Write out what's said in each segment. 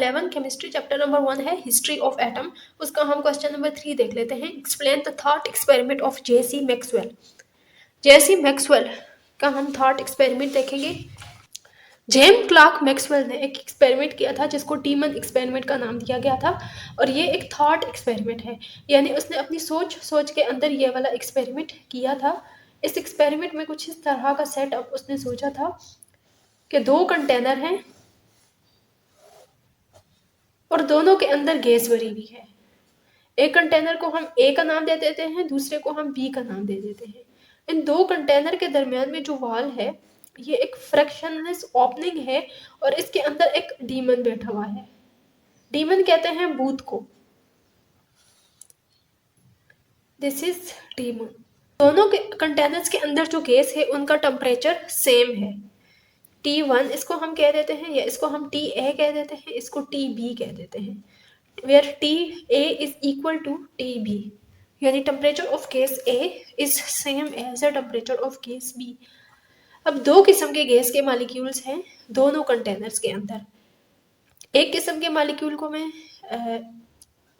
11 chemistry chapter number 1 है history of atom, उसका हम क्वेश्चन नंबर 3 देख लेते हैं। Explain the thought experiment of J C Maxwell. J C Maxwell का हम थॉट एक्सपेरिमेंट देखेंगे। जेम्स क्लार्क मैक्सवेल ने एक एक्सपेरिमेंट किया था जिसको टीमन एक्सपेरिमेंट का नाम दिया गया था, और ये एक थॉट एक्सपेरिमेंट है, यानी उसने अपनी सोच के अंदर ये वाला एक्सपेरिमेंट किया था। इस एक्सपेरिमेंट में कुछ इस तरह का सेटअप उसने सोचा था कि 2 कंटेनर हैं और दोनों के अंदर गैस भरी हुई है। एक कंटेनर को हम ए का नाम दे देते हैं, दूसरे को हम बी का नाम दे देते हैं। इन 2 कंटेनर के दरमियान में जो वॉल है ये एक फ्रैक्शनलेस ओपनिंग है, और इसके अंदर एक डीमन बैठा हुआ है। डीमन कहते हैं भूत को। This is demon. दोनों के कंटेनर्स के अंदर जो गैस है उनका टेम्परेचर सेम है, T1 इसको हम कह देते हैं, या इसको हम TA कह देते हैं, इसको TB कह देते हैं, where TA is equal to TB, यानी temperature of gas A is same as the temperature of gas B। अब 2 किस्म के गैस के मॉलिक्यूल्स हैं दोनों कंटेनर्स के अंदर। एक किस्म के मॉलिक्यूल को मैं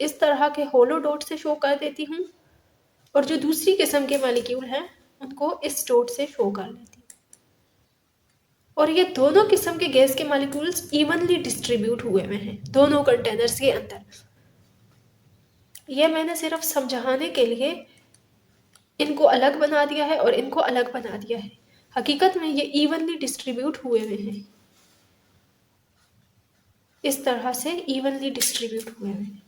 इस तरह के होलो डॉट से शो कर देती हूँ, और जो दूसरी किस्म के मॉलिक्यूल हैं उनको इस डॉट से शो कर लेती हूँ। और ये दोनों किस्म के गैस के मॉलिक्यूल्स इवनली डिस्ट्रीब्यूट हुए हुए हैं दोनों कंटेनर्स के अंदर। ये मैंने सिर्फ समझाने के लिए इनको अलग बना दिया है और इनको अलग बना दिया है, हकीकत में ये इवनली डिस्ट्रीब्यूट हुए हुए हैं, इस तरह से इवनली डिस्ट्रीब्यूट हुए हुए हैं।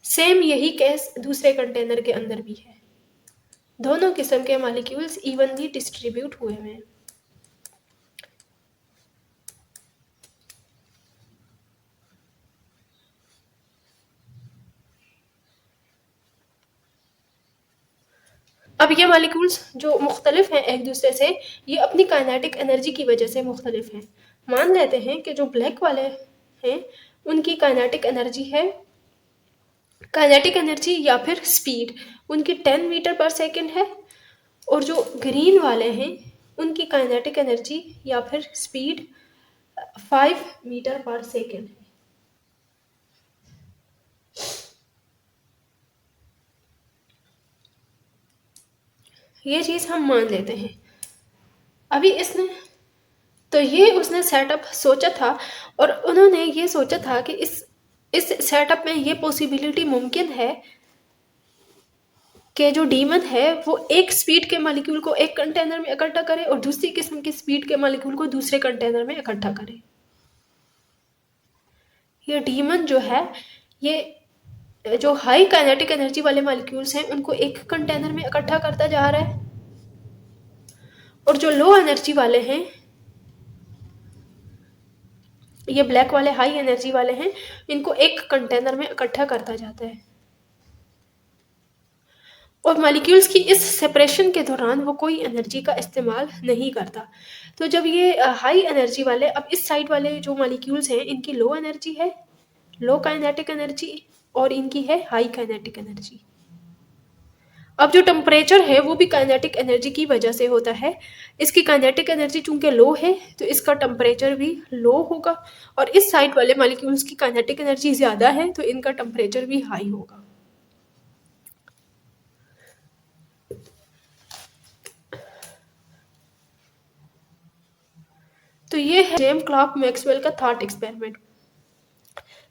सेम यही केस दूसरे कंटेनर के अंदर भी है, दोनों किस्म के मॉलिक्यूल्स इवनली डिस्ट्रीब्यूट हुए हुए हैं। अब ये मॉलिक्यूल्स जो मुख्तलिफ हैं एक दूसरे से, ये अपनी काइनेटिक एनर्जी की वजह से मुख्तलिफ हैं। मान लेते हैं कि जो ब्लैक वाले हैं उनकी काइनेटिक एनर्जी या फिर स्पीड उनकी 10 मीटर पर सेकेंड है, और जो ग्रीन वाले हैं उनकी काइनेटिक एनर्जी या फिर स्पीड 5 मीटर पर सेकेंड है। ये चीज़ हम मान लेते हैं। अभी उसने सेटअप सोचा था, और उन्होंने ये सोचा था कि इस सेटअप में ये पॉसिबिलिटी मुमकिन है कि जो डीमन है वो एक स्पीड के मॉलिक्यूल को एक कंटेनर में इकट्ठा करे और दूसरी किस्म के स्पीड के मॉलिक्यूल को दूसरे कंटेनर में इकट्ठा करे। ये डीमन जो है, ये जो हाई काइनेटिक एनर्जी वाले मॉलिक्यूल्स हैं उनको एक कंटेनर में इकट्ठा करता जा रहा है, और जो लो एनर्जी वाले हैं, ये ब्लैक वाले हाई एनर्जी वाले हैं, इनको एक कंटेनर में इकट्ठा करता जाता है। और मॉलिक्यूल्स की इस सेपरेशन के दौरान वो कोई एनर्जी का इस्तेमाल नहीं करता। तो जब ये हाई एनर्जी वाले, अब इस साइड वाले जो मॉलिक्यूल्स हैं इनकी लो एनर्जी है, लो काइनेटिक एनर्जी, और इनकी है हाई काइनेटिक एनर्जी। अब जो टेम्परेचर है वो भी काइनेटिक एनर्जी की वजह से होता है। इसकी काइनेटिक एनर्जी चूंकि लो है तो इसका टेम्परेचर भी लो होगा, और इस साइड वाले मॉलिक्यूल्स की काइनेटिक एनर्जी ज़्यादा है तो इनका टेम्परेचर भी हाई होगा। तो ये है जेम्स क्लार्क मैक्सवेल का थॉट एक्सपेरिमेंट,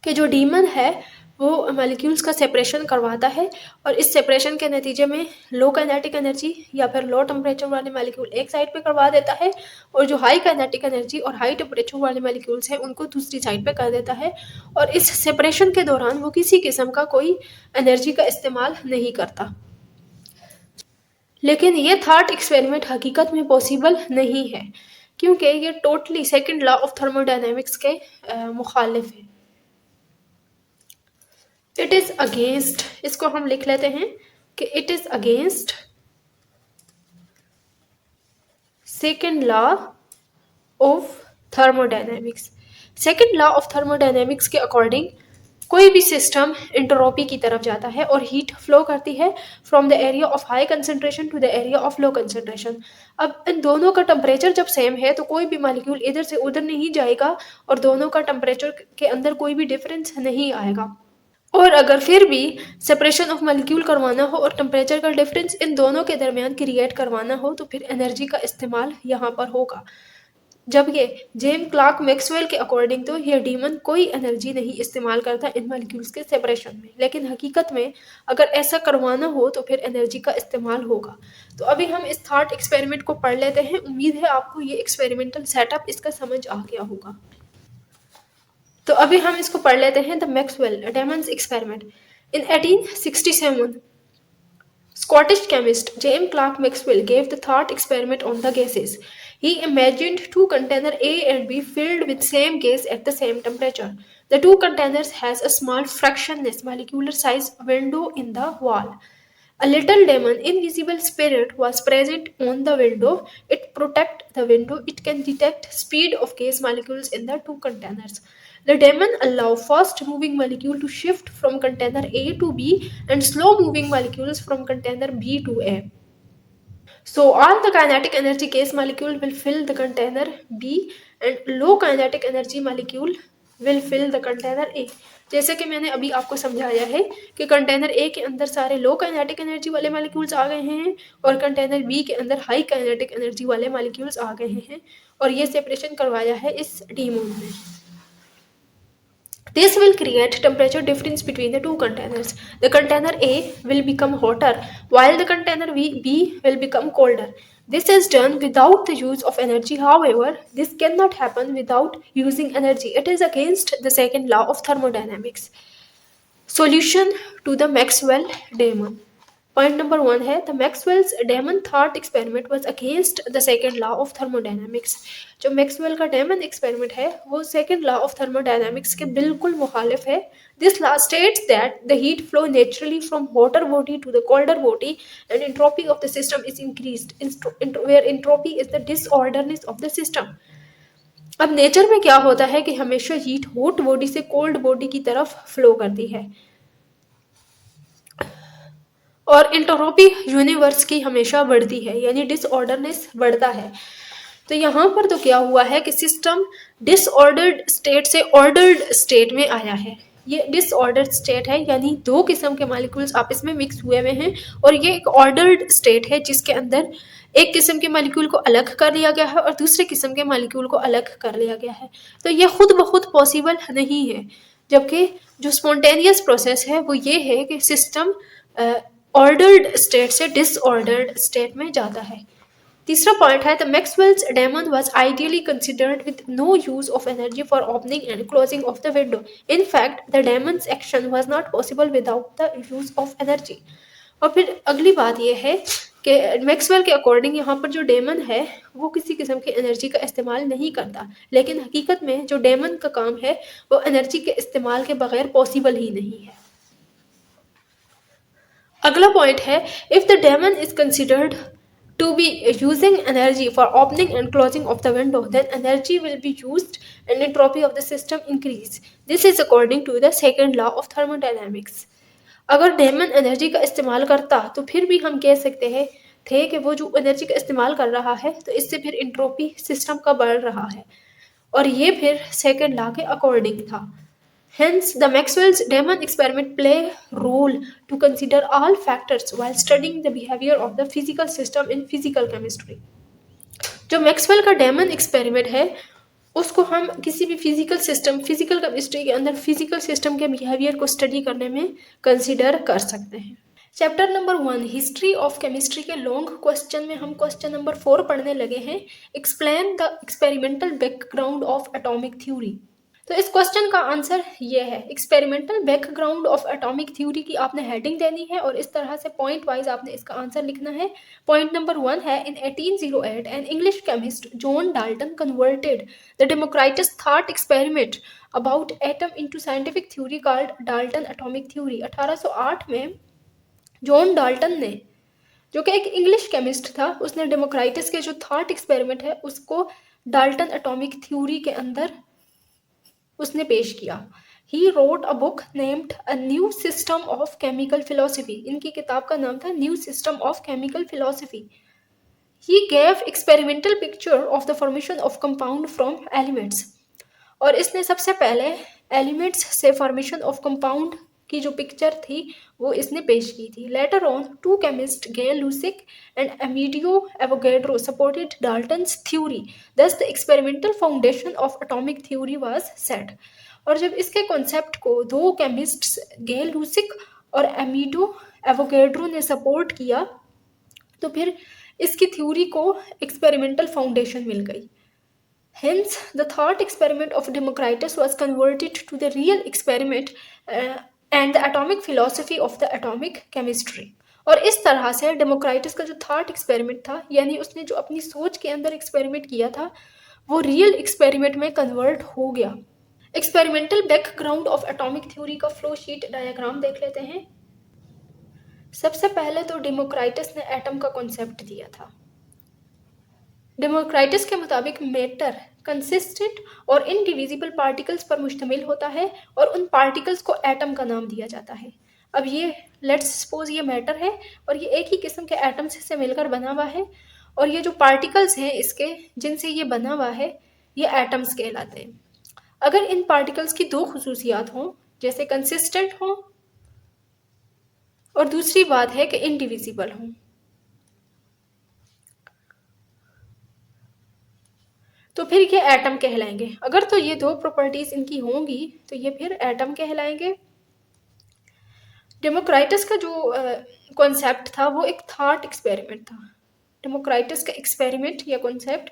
कि जो डीमन है वो मॉलिक्यूल्स का सेपरेशन करवाता है, और इस सेपरेशन के नतीजे में लो काइनेटिक एनर्जी या फिर लो टेम्परेचर वाले मॉलिक्यूल एक साइड पे करवा देता है, और जो हाई काइनेटिक एनर्जी और हाई टेम्परेचर वाले मॉलिक्यूल्स हैं उनको दूसरी साइड पे कर देता है, और इस सेपरेशन के दौरान वो किसी किस्म का कोई एनर्जी का इस्तेमाल नहीं करता। लेकिन ये थॉट एक्सपेरिमेंट हकीकत में पॉसिबल नहीं है, क्योंकि ये totally second law of thermodynamics के मुखालिफ है। इट इज अगेंस्ट, इसको हम लिख लेते हैं कि it is against second law of thermodynamics. Second law of thermodynamics के अकॉर्डिंग कोई भी सिस्टम एंट्रोपी की तरफ जाता है और हीट फ्लो करती है from the area of high concentration to the area of low concentration. अब इन दोनों का टेम्परेचर जब सेम है तो कोई भी मॉलिक्यूल इधर से उधर नहीं जाएगा और दोनों का टेम्परेचर के अंदर कोई भी डिफरेंस नहीं आएगा। और अगर फिर भी सेपरेशन ऑफ मॉलिक्यूल करवाना हो और टेम्परेचर का डिफरेंस इन दोनों के दरमियान क्रिएट करवाना हो तो फिर एनर्जी का इस्तेमाल यहाँ पर होगा। जब ये जेम क्लार्क मैक्सवेल के अकॉर्डिंग तो ये डीमन कोई एनर्जी नहीं इस्तेमाल करता इन मॉलिक्यूल्स के सेपरेशन में, लेकिन हकीकत में अगर ऐसा करवाना हो तो फिर एनर्जी का इस्तेमाल होगा। तो अभी हम इस थॉट एक्सपेरिमेंट को पढ़ लेते हैं। उम्मीद है आपको ये एक्सपेरिमेंटल सेटअप इसका समझ आ गया होगा। तो अभी हम इसको पढ़ लेते हैं। The Maxwell Demons experiment. In 1867 Scottish chemist James Clerk Maxwell gave the thought experiment on the gases. He imagined two containers A and B filled with same gas at the same temperature. The two containers has a small fractionless molecular size window in the wall. A little demon, invisible spirit, was present on the window. It protect the window. It can detect speed of gas molecules in the two containers. The demon allow fast moving molecule to shift from container A to B and slow moving molecules from container B to A. So all the kinetic energy gas molecule will fill the container B and low kinetic energy molecule will fill the container A. जैसे कि मैंने अभी आपको समझाया है कि container A के अंदर सारे लो काइनेटिक एनर्जी वाले मॉलिक्यूल्स आ गए हैं और कंटेनर बी के अंदर हाई काइनेटिक एनर्जी वाले मॉलिक्यूल्स आ गए हैं और ये सेपरेशन करवाया है इस डीमोन में। This will create temperature difference between the two containers. The container A will become hotter while the container B will become colder. This is done without the use of energy. However, this cannot happen without using energy. It is against the second law of thermodynamics. Solution to the Maxwell-Damon. Point number 1 है the Maxwell's demon thought experiment was against the second law of thermodynamics. जो Maxwell का demon experiment है वो second law of thermodynamics के बिल्कुल मुखालिफ है। This law states that the heat flow naturally from hotter body to the colder body and entropy of the system is increased where entropy is the disorderness of the system. अब nature में क्या होता है कि हमेशा heat hot body से cold body की तरफ फ्लो करती है और एंट्रोपी यूनिवर्स की हमेशा बढ़ती है, यानी डिसऑर्डरनेस बढ़ता है। तो यहाँ पर तो क्या हुआ है कि सिस्टम डिसऑर्डर्ड स्टेट से ऑर्डर्ड स्टेट में आया है। ये डिसऑर्डर्ड स्टेट है यानी दो किस्म के मॉलिक्यूल्स आपस में मिक्स हुए हुए हैं और ये एक ऑर्डर्ड स्टेट है जिसके अंदर एक किस्म के मॉलिक्यूल को अलग कर लिया गया है और दूसरे किस्म के मॉलिक्यूल को अलग कर लिया गया है। तो ये खुद ब खुद पॉसिबल नहीं है, जबकि जो स्पॉन्टेनियस प्रोसेस है वो ये है कि सिस्टम ऑर्डर्ड स्टेट से डिसऑर्डर्ड स्टेट में जाता है। तीसरा पॉइंट है the Maxwell's demon was ideally considered with no use of energy for opening and closing of the window. In fact the demon's action was not possible without the use of energy. और फिर अगली बात यह है कि Maxwell के according यहाँ पर जो डेमन है वो किसी किस्म की एनर्जी का इस्तेमाल नहीं करता, लेकिन हकीकत में जो डेमन का काम है वो एनर्जी के इस्तेमाल के बगैर पॉसिबल ही नहीं है। अगला पॉइंट है if the demon is considered to be using energy for opening and closing of the window then energy will be used and entropy of the system increase. This is according to the second law of thermodynamics. अगर demon energy का इस्तेमाल करता तो फिर भी हम कह सकते हैं थे कि वो जो एनर्जी का इस्तेमाल कर रहा है तो इससे फिर एंट्रोपी सिस्टम का बढ़ रहा है और ये फिर सेकंड लॉ के अकॉर्डिंग था। Hence, the Maxwell's Damon experiment play role to consider all factors while studying the behavior of the physical system in physical chemistry. जो मैक्सवेल का डेमन एक्सपेरिमेंट है उसको हम किसी भी फिजिकल सिस्टम फिजिकल केमिस्ट्री के अंदर फिजिकल सिस्टम के बिहेवियर को स्टडी करने में कंसिडर कर सकते हैं। Chapter number 1 history of chemistry के लॉन्ग क्वेश्चन में हम क्वेश्चन नंबर 4 पढ़ने लगे हैं। Explain the experimental background of atomic theory. तो इस क्वेश्चन का आंसर ये है experimental background of atomic theory की आपने हेडिंग देनी है और इस तरह से पॉइंट वाइज आपने इसका आंसर लिखना है। पॉइंट नंबर 1 है इन 1808 an English chemist John Dalton converted the Democritus thought experiment about atom into scientific theory called Dalton atomic theory. 1808 में जॉन डाल्टन ने, जो कि एक इंग्लिश केमिस्ट था, उसने डेमोक्रिटस के जो थॉट एक्सपेरिमेंट है उसको डाल्टन एटॉमिक थ्योरी के अंदर उसने पेश किया। He wrote a book named a new system of chemical philosophy. इनकी किताब का नाम था new system of chemical philosophy. He gave experimental picture of the formation of compound from elements. और इसने सबसे पहले एलिमेंट्स से फॉर्मेशन ऑफ कंपाउंड की जो पिक्चर थी वो इसने पेश की थी। Later on to chemist Gay Lussac and Amedeo Avogadro supported Dalton's theory, thus the experimental foundation of atomic theory was set. और जब इसके कॉन्सेप्ट को दो केमिस्ट्स गेल लूसिक और एमिडो एवोगैड्रो ने सपोर्ट किया तो फिर इसकी थ्योरी को एक्सपेरिमेंटल फाउंडेशन मिल गई। Hence, the thought experiment of Democritus was converted to the real experiment and the atomic philosophy of the atomic chemistry. और इस तरह से डेमोक्राइटस का जो थॉट एक्सपेरिमेंट था, यानी उसने जो अपनी सोच के अंदर एक्सपेरिमेंट किया था, वो रियल एक्सपेरिमेंट में कन्वर्ट हो गया। Experimental background of atomic theory का फ्लो शीट डायग्राम देख लेते हैं। सबसे पहले तो डेमोक्राइटस ने एटम का कॉन्सेप्ट दिया था। डेमोक्राइटस के मुताबिक मैटर कंसिस्टेंट और इनडिविजिबल पार्टिकल्स पर मुश्तमिल होता है और उन पार्टिकल्स को एटम का नाम दिया जाता है। अब ये लेट्स सपोज ये मैटर है और ये एक ही किस्म के एटम्स से मिलकर बना हुआ है, और ये जो पार्टिकल्स हैं इसके जिनसे ये बना हुआ है ये एटम्स कहलाते हैं। अगर इन पार्टिकल्स की दो खुसूसियात हों, जैसे कंसिस्टेंट हों और दूसरी बात है कि इनडिविजिबल हों, तो फिर ये एटम कहलाएंगे। अगर तो ये दो प्रॉपर्टीज इनकी होंगी तो ये फिर एटम कहलाएंगे। डेमोक्राइटस का जो कॉन्सेप्ट था वो एक थॉट एक्सपेरिमेंट था। डेमोक्राइटस का एक्सपेरिमेंट या कॉन्सेप्ट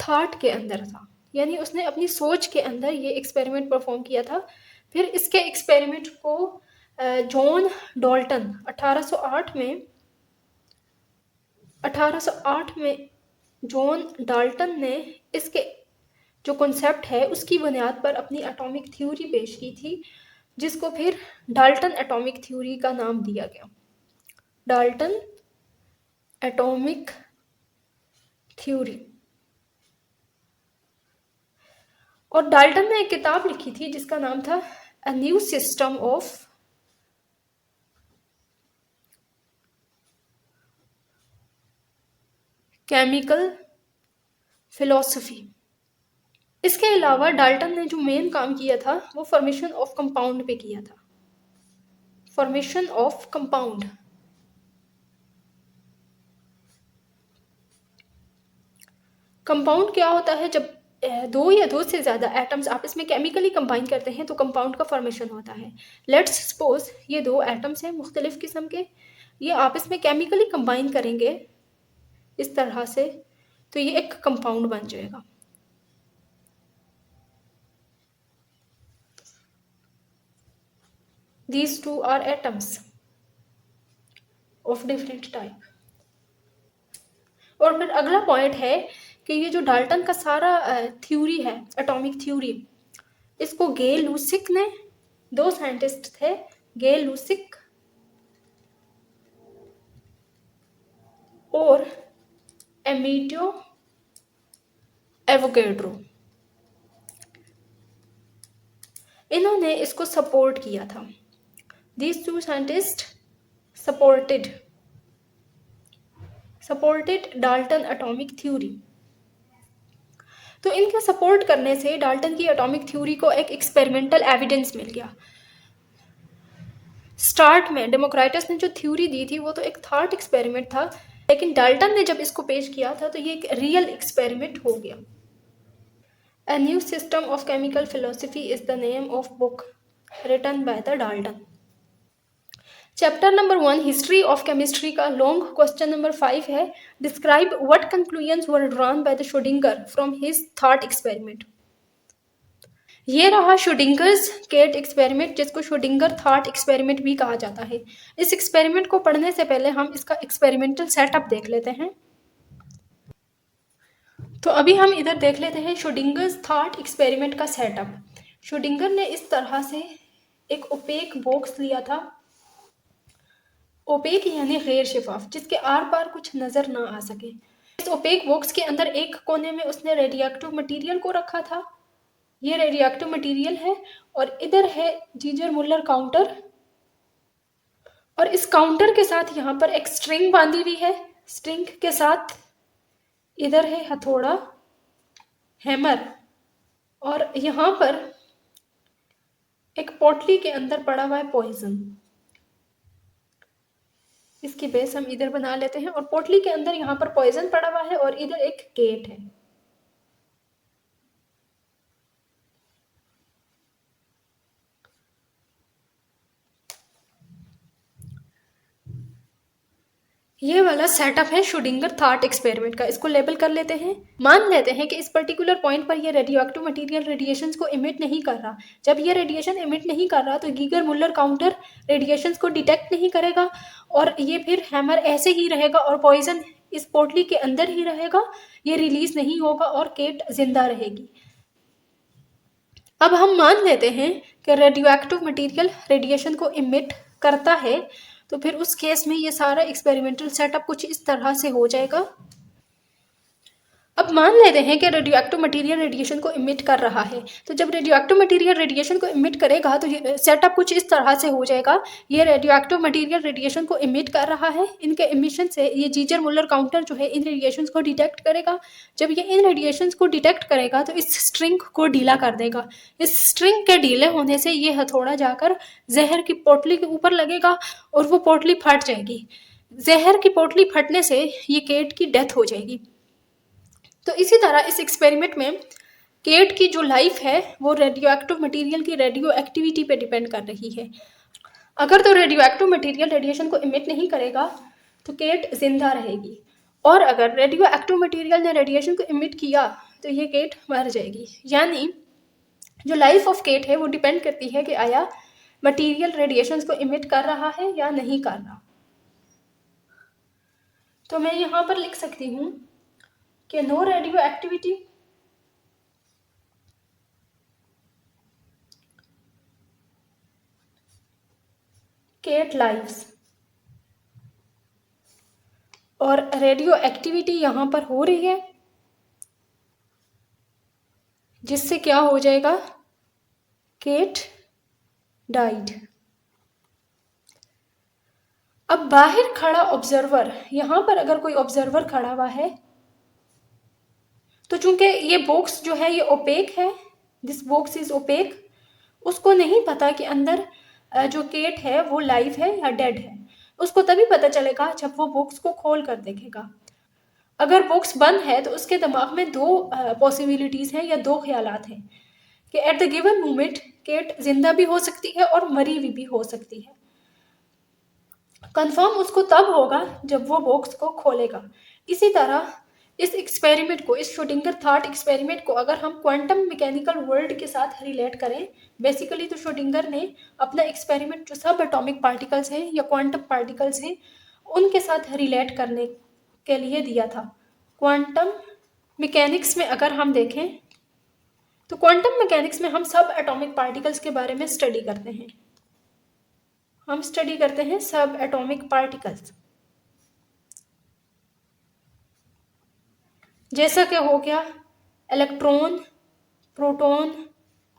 थॉट के अंदर था, यानी उसने अपनी सोच के अंदर ये एक्सपेरिमेंट परफॉर्म किया था। फिर इसके एक्सपेरिमेंट को जॉन डॉल्टन 1808 में जॉन डाल्टन ने इसके जो कॉन्सेप्ट है उसकी बुनियाद पर अपनी एटॉमिक थ्योरी पेश की थी, जिसको फिर डाल्टन एटॉमिक थ्योरी का नाम दिया गया। Dalton atomic theory. और डाल्टन ने एक किताब लिखी थी जिसका नाम था a new system of chemical philosophy. इसके अलावा डाल्टन ने जो मेन काम किया था वो फॉर्मेशन ऑफ कंपाउंड पे किया था। Formation of compound. कंपाउंड क्या होता है? जब दो या दो से ज़्यादा एटम्स आपस में केमिकली कंबाइन करते हैं तो कंपाउंड का फॉर्मेशन होता है। लेट्स सपोज ये दो एटम्स हैं मुख्तलिफ किस्म के, ये आपस में केमिकली कंबाइन करेंगे इस तरह से तो ये एक कंपाउंड बन जाएगा। These two are atoms of different type। और फिर अगला पॉइंट है कि ये जो डाल्टन का सारा थ्योरी है, एटॉमिक थ्योरी, इसको गे लूसिक ने, दो साइंटिस्ट थे, गे लूसिक और एमिडियो एवोगैड्रो, इन्होंने इसको सपोर्ट किया था। These two scientists supported Dalton atomic theory. तो इनके सपोर्ट करने से डाल्टन की एटॉमिक थ्योरी को एक एक्सपेरिमेंटल एविडेंस मिल गया। स्टार्ट में डेमोक्राइटस ने जो थ्योरी दी थी वो तो एक थॉट एक्सपेरिमेंट था, लेकिन डाल्टन ने जब इसको पेश किया था तो ये एक रियल एक्सपेरिमेंट हो गया। A new system of chemical philosophy is the name of book written by the Dalton। Chapter number 1 history of chemistry का लॉन्ग क्वेश्चन नंबर 5 है, describe what conclusions were drawn by the Schrodinger from his thought experiment. ये रहा Schrödinger's cat experiment, जिसको Schrodinger thought experiment भी कहा जाता है। इस एक्सपेरिमेंट को पढ़ने से पहले हम इसका एक्सपेरिमेंटल सेटअप देख लेते हैं। तो अभी हम इधर देख लेते हैं श्रोडिंगर्स थॉट एक्सपेरिमेंट का सेटअप। श्रोडिंगर ने इस तरह से एक ओपेक बॉक्स लिया था, ओपेक यानी गैर शिफाफ, जिसके आर पार कुछ नजर ना आ सके। इस ओपेक बॉक्स के अंदर एक कोने में उसने रेडियोएक्टिव मटेरियल को रखा था ये रेडियो एक्टिव मटीरियल है और इधर है जीजर मुller काउंटर और इस काउंटर के साथ यहाँ पर एक स्ट्रिंग बांधी हुई है। स्ट्रिंग के साथ इधर है हथौड़ा, हैमर, और यहाँ पर एक पोटली के अंदर पड़ा हुआ है पॉइजन। इसकी बेस हम इधर बना लेते हैं और पोटली के अंदर यहाँ पर पॉइजन पड़ा हुआ है और इधर एक गेट है। ये वाला सेटअप है श्रोडिंगर थॉट एक्सपेरिमेंट का। इसको लेबल कर लेते हैं। मान लेते हैं कि इस पर्टिकुलर पॉइंट पर ये रेडियो एक्टिव मटीरियल रेडिएशंस को इमिट नहीं कर रहा। जब ये रेडिएशन इमिट नहीं कर रहा तो गीगर मुller काउंटर रेडिएशंस को डिटेक्ट नहीं करेगा और ये फिर हैमर ऐसे ही रहेगा और पॉइजन इस पोटली के अंदर ही रहेगा, ये रिलीज नहीं होगा और केट जिंदा रहेगी। अब हम मान लेते हैं कि रेडियो एक्टिव मटीरियल रेडिएशन को इमिट करता है, तो फिर उस केस में ये सारा एक्सपेरिमेंटल सेटअप कुछ इस तरह से हो जाएगा। अब मान लेते हैं कि रेडियो एक्टिव मटीरियल रेडिएशन को इमिट कर रहा है, तो जब रेडियो एक्टिव मटीरियल रेडिएशन को इमिट करेगा तो ये सेटअप कुछ इस तरह से हो जाएगा। ये रेडियो एक्टिव मटीरियल रेडिएशन को इमिट कर रहा है, इनके इमिशन से ये जीजर मुller काउंटर जो है इन रेडिएशंस को डिटेक्ट करेगा। जब ये इन रेडिएशंस को डिटेक्ट करेगा तो इस स्ट्रिंग को ढीला कर देगा। इस स्ट्रिंग के ढीले होने से ये हथौड़ा जाकर जहर की पोटली के ऊपर लगेगा और वो पोटली फट जाएगी। जहर की पोटली फटने से ये केट की डेथ हो जाएगी। तो इसी तरह इस एक्सपेरिमेंट में केट की जो लाइफ है वो रेडियो एक्टिव मटीरियल की रेडियो एक्टिविटी पे डिपेंड कर रही है। अगर तो रेडियो एक्टिव मटीरियल रेडिएशन को इमिट नहीं करेगा तो केट जिंदा रहेगी, और अगर रेडियो एक्टिव मटीरियल ने रेडिएशन को इमिट किया तो ये केट मर जाएगी। यानी जो लाइफ ऑफ केट है वो डिपेंड करती है कि आया मटीरियल रेडिएशंस को इमिट कर रहा है या नहीं कर रहा। तो मैं यहाँ पर लिख सकती हूँ कि no radioactivity cat lives, और रेडियो एक्टिविटी यहाँ पर हो रही है जिससे क्या हो जाएगा, केट डाइड। अब बाहर खड़ा ऑब्जर्वर, यहाँ पर अगर कोई ऑब्जर्वर खड़ा हुआ है तो चूंकि ये बॉक्स जो है ये ओपेक है, दिस बॉक्स इज ओपेक, उसको नहीं पता कि अंदर जो केट है वो लाइव है या डेड है। उसको तभी पता चलेगा जब वो बॉक्स को खोल कर देखेगा। अगर बॉक्स बंद है तो उसके दिमाग में दो पॉसिबिलिटीज हैं या दो ख्यालात हैं कि at the given moment cat जिंदा भी हो सकती है और मरी हुई भी हो सकती है। कंफर्म उसको तब होगा जब वो बॉक्स को खोलेगा। इसी तरह इस एक्सपेरिमेंट को, इस श्रोडिंगर थॉट एक्सपेरिमेंट को अगर हम क्वांटम मैकेनिकल वर्ल्ड के साथ रिलेट करें, बेसिकली तो श्रोडिंगर ने अपना एक्सपेरिमेंट जो सब एटॉमिक पार्टिकल्स हैं या क्वांटम पार्टिकल्स हैं उनके साथ रिलेट करने के लिए दिया था। क्वांटम मैकेनिक्स में अगर हम देखें तो क्वांटम मैकेनिक्स में हम सब एटॉमिक पार्टिकल्स के बारे में स्टडी करते हैं। हम स्टडी करते हैं सब एटॉमिक पार्टिकल्स, जैसा कि हो गया इलेक्ट्रॉन, प्रोटॉन,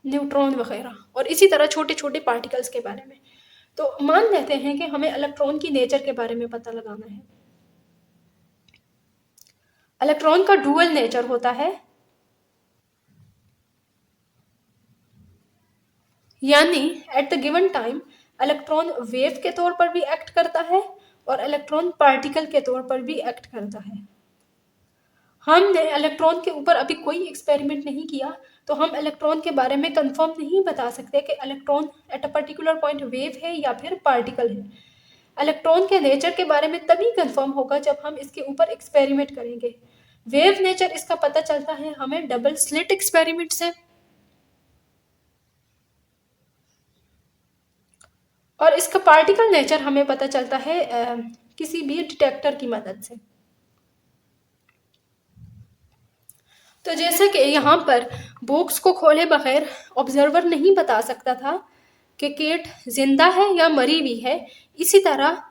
न्यूट्रॉन वगैरह, और इसी तरह छोटे छोटे पार्टिकल्स के बारे में। तो मान लेते हैं कि हमें इलेक्ट्रॉन की नेचर के बारे में पता लगाना है। इलेक्ट्रॉन का डुअल नेचर होता है, यानी eight the given time electron wave के तौर पर भी एक्ट करता है और इलेक्ट्रॉन पार्टिकल के तौर पर भी एक्ट करता है। हमने इलेक्ट्रॉन के ऊपर अभी कोई एक्सपेरिमेंट नहीं किया, तो हम इलेक्ट्रॉन के बारे में कंफर्म नहीं बता सकते कि electron at a particular point wave है या फिर पार्टिकल है। इलेक्ट्रॉन के नेचर के बारे में तभी कंफर्म होगा जब हम इसके ऊपर एक्सपेरिमेंट करेंगे। वेव नेचर इसका पता चलता है हमें डबल स्लिट एक्सपेरिमेंट से, और इसका पार्टिकल नेचर हमें पता चलता है किसी भी डिटेक्टर की मदद से। तो जैसे कि यहाँ पर बॉक्स को खोले बगैर ऑब्जर्वर नहीं बता सकता था कि केट जिंदा है या मरी हुई है, इसी तरह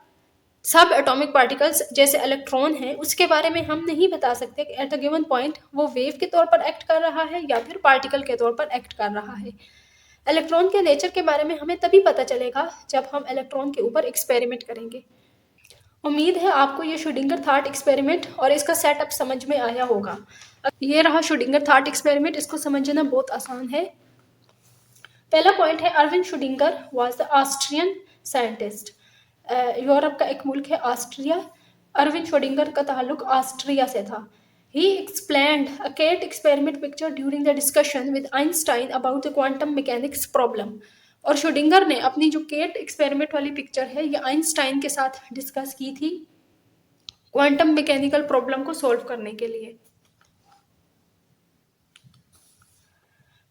सब एटॉमिक पार्टिकल्स जैसे इलेक्ट्रॉन है उसके बारे में हम नहीं बता सकते कि एट अ गिवन पॉइंट वो वेव के तौर पर एक्ट कर रहा है या फिर पार्टिकल के तौर पर एक्ट कर रहा है। इलेक्ट्रॉन के नेचर के बारे में हमें तभी पता चलेगा जब हम इलेक्ट्रॉन के ऊपर एक्सपेरिमेंट करेंगे। उम्मीद है आपको ये श्रोडिंगर थॉट एक्सपेरिमेंट और इसका सेटअप समझ में आया होगा। ये रहा श्रोडिंगर थॉट एक्सपेरिमेंट, इसको समझना बहुत आसान है। पहला पॉइंट है, Erwin Schrodinger was the Austrian scientist. Europe का एक मुल्क है ऑस्ट्रिया। अरविंद श्रोडिंगर का ताल्लुक ऑस्ट्रिया से था। He explained a cat experiment picture during the discussion with Einstein about the quantum mechanics problem. और श्रोडिंगर ने अपनी जो केट एक्सपेरिमेंट वाली पिक्चर है ये आइंस्टाइन के साथ डिस्कस की थी क्वांटम मैकेनिकल प्रॉब्लम को सॉल्व करने के लिए।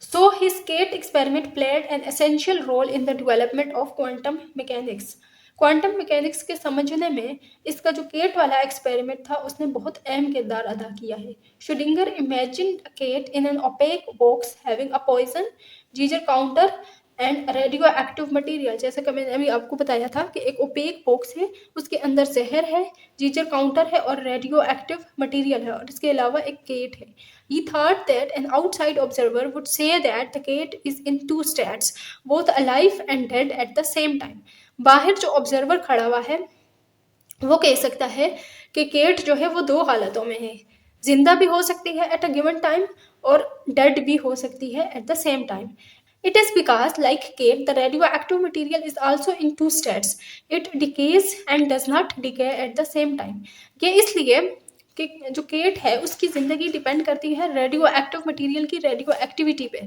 So his Kate experiment played an essential role in the development of quantum mechanics. Quantum mechanics के समझने में इसका जो केट वाला एक्सपेरिमेंट था उसने बहुत अहम किरदार अदा किया है। Schrodinger imagined a cat in an opaque box having a poison, Geiger counter and radio active material. जैसे कि मैंने अभी आपको बताया था कि एक ओपेक बॉक्स है, उसके अंदर जहर है, जीजर काउंटर है और रेडियो एक्टिव मटीरियल है और इसके अलावा एक केट है। He thought that an outside observer would say that the cat is in two states, both alive and dead at the same time. बाहर जो ऑब्जर्वर खड़ा हुआ है वो कह सकता है कि केट जो है वो दो हालतों में है, जिंदा भी हो सकती है एट अ गिवन टाइम और डेड भी हो सकती है eight the same time. It is because, like Kate, the radioactive material is also in two states. It decays and does not decay at the same time. ये इसलिए कि जो cat है उसकी ज़िंदगी डिपेंड करती है रेडियो एक्टिव मटीरियल की रेडियो एक्टिविटी पे,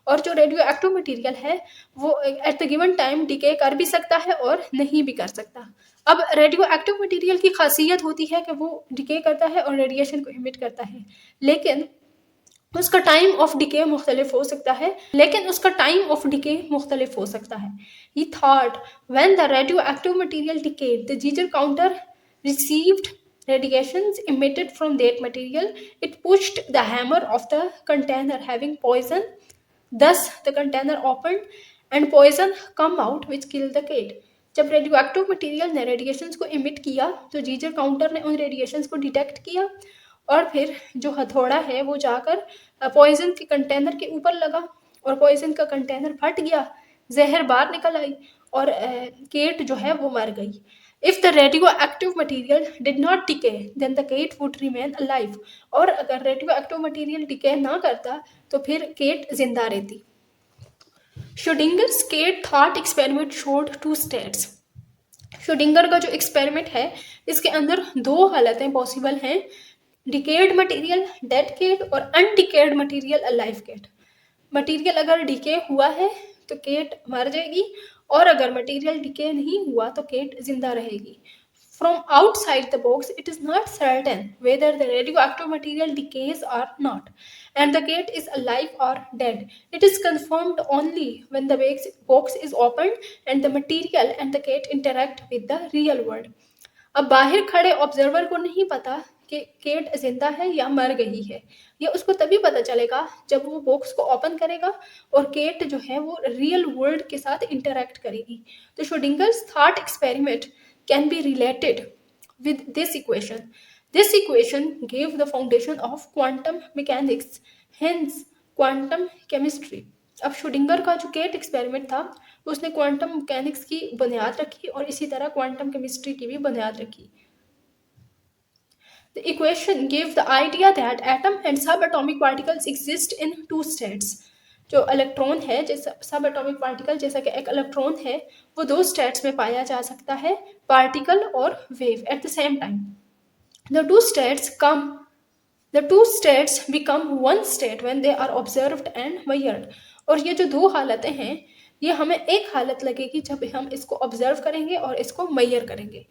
और जो रेडियो एक्टिव मटीरियल है वो eight the given time decay कर भी सकता है और नहीं भी कर सकता। अब रेडियो एक्टिव मटीरियल की खासियत होती है कि वो डिके करता है और रेडिएशन को इमिट करता है, लेकिन उसका टाइम ऑफ डिके मुख्तलिफ हो सकता है He thought when the radioactive material decayed, the Geiger counter received radiations emitted from that material. It pushed the hammer of the container having poison. Thus, the container opened and poison come out which killed the cat. जब radio active material ने radiations को emit किया तो जीजर counter ने उन radiations को detect किया और फिर जो हथौड़ा है वो जाकर पॉइजन के कंटेनर के ऊपर लगा और पॉइजन का कंटेनर फट गया, जहर बाहर निकल आई और केट जो है वो मर गई। If the radio active material did not decay then the cat would remain alive. और अगर रेडियो एक्टिव मटीरियल डिके ना करता तो फिर केट जिंदा रहती। Schrodinger's cat thought experiment showed two states. Schrodinger का जो एक्सपेरिमेंट है इसके अंदर दो हालतें पॉसिबल हैं, डिकेड मटेरियल डेड केट और undecayed material alive cat. Material अगर डिके हुआ है तो केट मर जाएगी और अगर मटेरियल डिके नहीं हुआ तो केट जिंदा रहेगी। From outside the box, it is not certain whether the radioactive material decays or not, and the cat is alive or dead. It is confirmed only when the box is opened and the material and the cat interact with the real world. अब बाहर खड़े observer को नहीं पता कि cat जिंदा है या मर गई है, ये उसको तभी पता चलेगा जब वो बॉक्स को ओपन करेगा और केट जो है वो रियल वर्ल्ड के साथ इंटरैक्ट करेगी। तो Schrödinger's thought experiment can be related with this equation. This equation gave the foundation of quantum mechanics, hence quantum chemistry. अब श्रोडिंगर का जो केट एक्सपेरिमेंट था उसने क्वांटम मैकेनिक्स की बुनियाद रखी और इसी तरह क्वांटम केमिस्ट्री की भी बुनियाद रखी। The equation gave the idea that atom and subatomic particles exist in two states. जो इलेक्ट्रॉन है जैसे सब एटॉमिक पार्टिकल जैसा कि एक इलेक्ट्रॉन है वो दो स्टेट्स में पाया जा सकता है, पार्टिकल और wave at the same time. The two states become one state when they are observed and measured. और ये जो दो हालतें हैं ये हमें एक हालत लगेगी जब हम इसको ऑब्जर्व करेंगे और इसको मेजर करेंगे।